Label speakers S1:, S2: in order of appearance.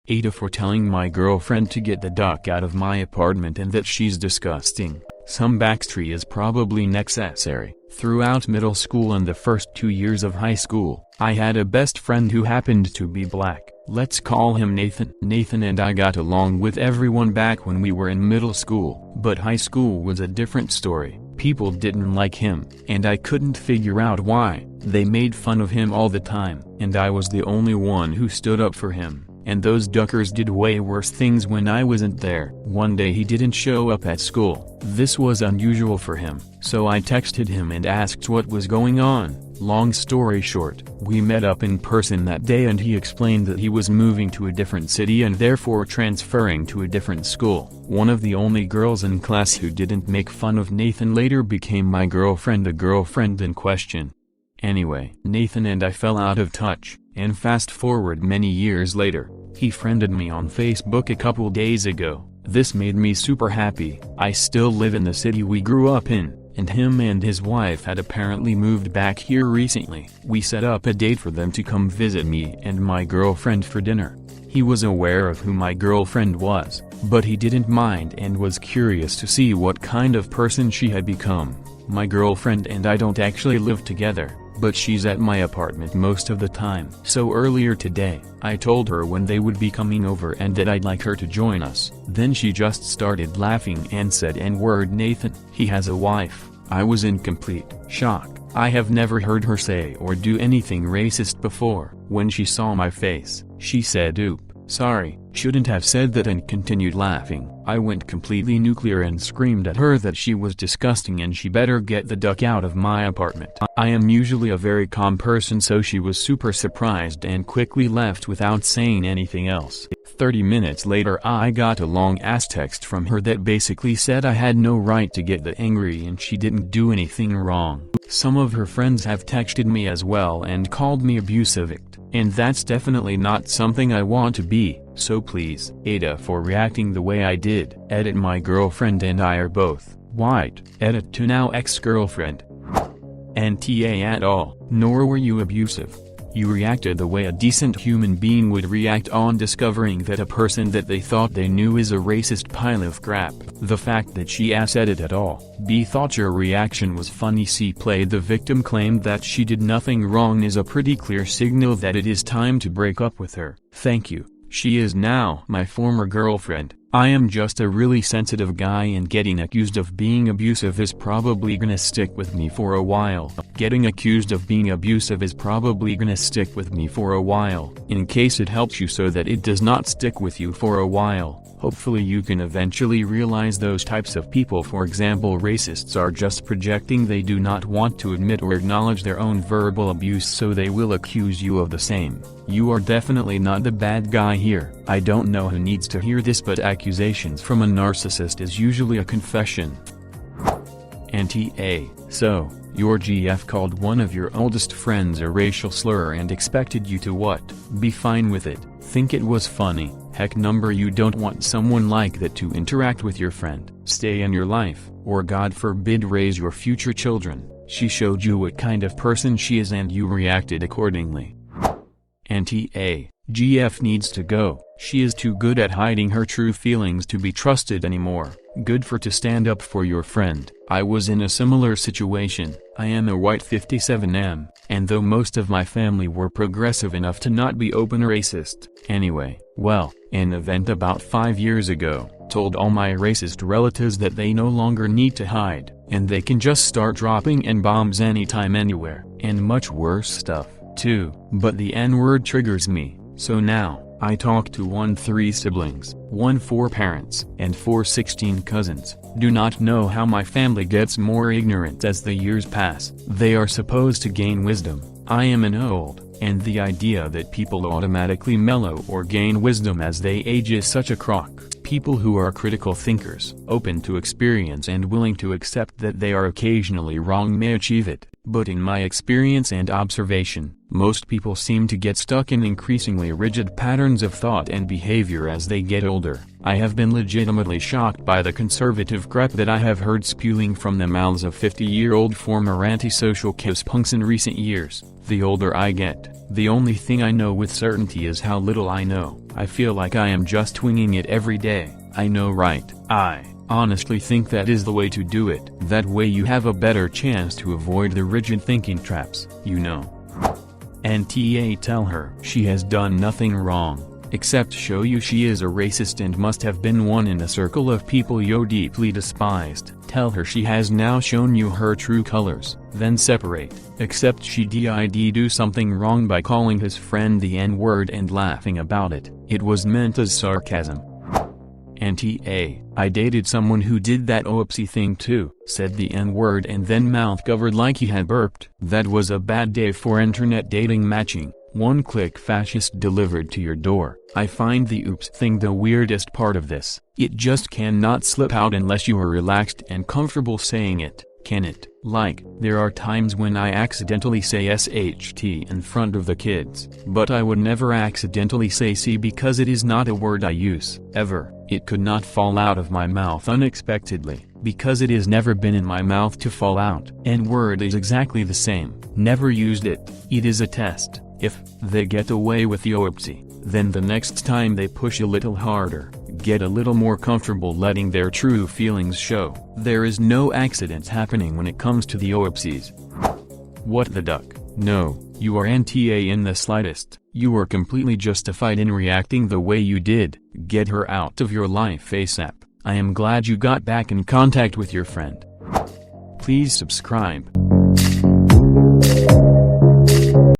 S1: AITA for telling my girlfriend to get the duck out of my apartment and that she's disgusting. Some backstory is probably necessary. Throughout middle school and the first 2 years of high school, I had a best friend who happened to be black. Let's call him Nathan. Nathan and I got along with everyone back when we were in middle school, but high school was a different story. People didn't like him, and I couldn't figure out why. They made fun of him all the time, and I was the only one who stood up for him. And those duckers did way worse things when I wasn't there. One day he didn't show up at school. This was unusual for him, so I texted him and asked what was going on. Long story short, we met up in person that day and he explained that he was moving to a different city and therefore transferring to a different school. One of the only girls in class who didn't make fun of Nathan later became my girlfriend, the girlfriend in question. Anyway, Nathan and I fell out of touch, and fast forward many years later, he friended me on Facebook a couple days ago. This made me super happy. I still live in the city we grew up in, and him and his wife had apparently moved back here recently. We set up a date for them to come visit me and my girlfriend for dinner. He was aware of who my girlfriend was, but he didn't mind and was curious to see what kind of person she had become. My girlfriend and I don't actually live together, but she's at my apartment most of the time. So earlier today, I told her when they would be coming over and that I'd like her to join us. Then she just started laughing and said N-word Nathan. He has a wife. I was in complete shock. I have never heard her say or do anything racist before. When she saw my face, she said "Oop, sorry, shouldn't have said that," and continued laughing. I went completely nuclear and screamed at her that she was disgusting and she better get the duck out of my apartment. I am usually a very calm person, so she was super surprised and quickly left without saying anything else. 30 minutes later I got a long-ass text from her that basically said I had no right to get that angry and she didn't do anything wrong. Some of her friends have texted me as well and called me abusive, and that's definitely not something I want to be. So please, AITA for reacting the way I did. Edit: my girlfriend and I are both white. Edit: to now ex-girlfriend. NTA at all. Nor were you abusive. You reacted the way a decent human being would react on discovering that a person that they thought they knew is a racist pile of crap. The fact that she said it at all. B thought your reaction was funny. C played the victim, claimed that she did nothing wrong is a pretty clear signal that it is time to break up with her. Thank you. She is now my former girlfriend. I am just a really sensitive guy and getting accused of being abusive is probably gonna stick with me for a while. Getting accused of being abusive is probably gonna stick with me for a while. In case it helps you so that it does not stick with you for a while, hopefully you can eventually realize those types of people, for example racists, are just projecting. They do not want to admit or acknowledge their own verbal abuse, so they will accuse you of the same. You are definitely not the bad guy here. I don't know who needs to hear this, but accusations from a narcissist is usually a confession. NTA: so, your GF called one of your oldest friends a racial slur and expected you to what? Be fine with it? Think it was funny? Heck number, you don't want someone like that to interact with your friend, stay in your life, or God forbid raise your future children. She showed you what kind of person she is and you reacted accordingly. NTA: GF needs to go. She is too good at hiding her true feelings to be trusted anymore. Good for to stand up for your friend. I was in a similar situation. I am a white 57M, and though most of my family were progressive enough to not be open racist. Anyway, well, an event about 5 years ago told all my racist relatives that they no longer need to hide, and they can just start dropping N-bombs anytime anywhere, and much worse stuff too. But the N-word triggers me, so now I talk to 3 siblings, 4 parents, and 16 cousins. Do not know how my family gets more ignorant as the years pass. They are supposed to gain wisdom. I am an old, and the idea that people automatically mellow or gain wisdom as they age is such a crock. People who are critical thinkers, open to experience and willing to accept that they are occasionally wrong may achieve it. But in my experience and observation, most people seem to get stuck in increasingly rigid patterns of thought and behavior as they get older. I have been legitimately shocked by the conservative crap that I have heard spewing from the mouths of 50-year-old former antisocial chaos punks in recent years. The older I get, the only thing I know with certainty is how little I know. I feel like I am just winging it every day. I know, right? I honestly think that is the way to do it. That way you have a better chance to avoid the rigid thinking traps, you know. NTA tell her she has done nothing wrong, except show you she is a racist and must have been one in a circle of people you deeply despised. Tell her she has now shown you her true colors, then separate. Except she did do something wrong by calling his friend the N-word and laughing about it. It was meant as sarcasm. NTA, I dated someone who did that oopsie thing too, said the N-word and then mouth covered like he had burped. That was a bad day for internet dating matching. One-click fascist delivered to your door. I find the oops thing the weirdest part of this. It just cannot slip out unless you are relaxed and comfortable saying it, can it? Like, there are times when I accidentally say SHT in front of the kids, but I would never accidentally say C because it is not a word I use, ever. It could not fall out of my mouth unexpectedly, because it has never been in my mouth to fall out. N-word is exactly the same. Never used it. It is a test. If they get away with the oopsie, then the next time they push a little harder, get a little more comfortable letting their true feelings show. There is no accidents happening when it comes to the oopsies. What the duck? No, you are NTA in the slightest. You were completely justified in reacting the way you did. Get her out of your life ASAP. I am glad you got back in contact with your friend. Please subscribe.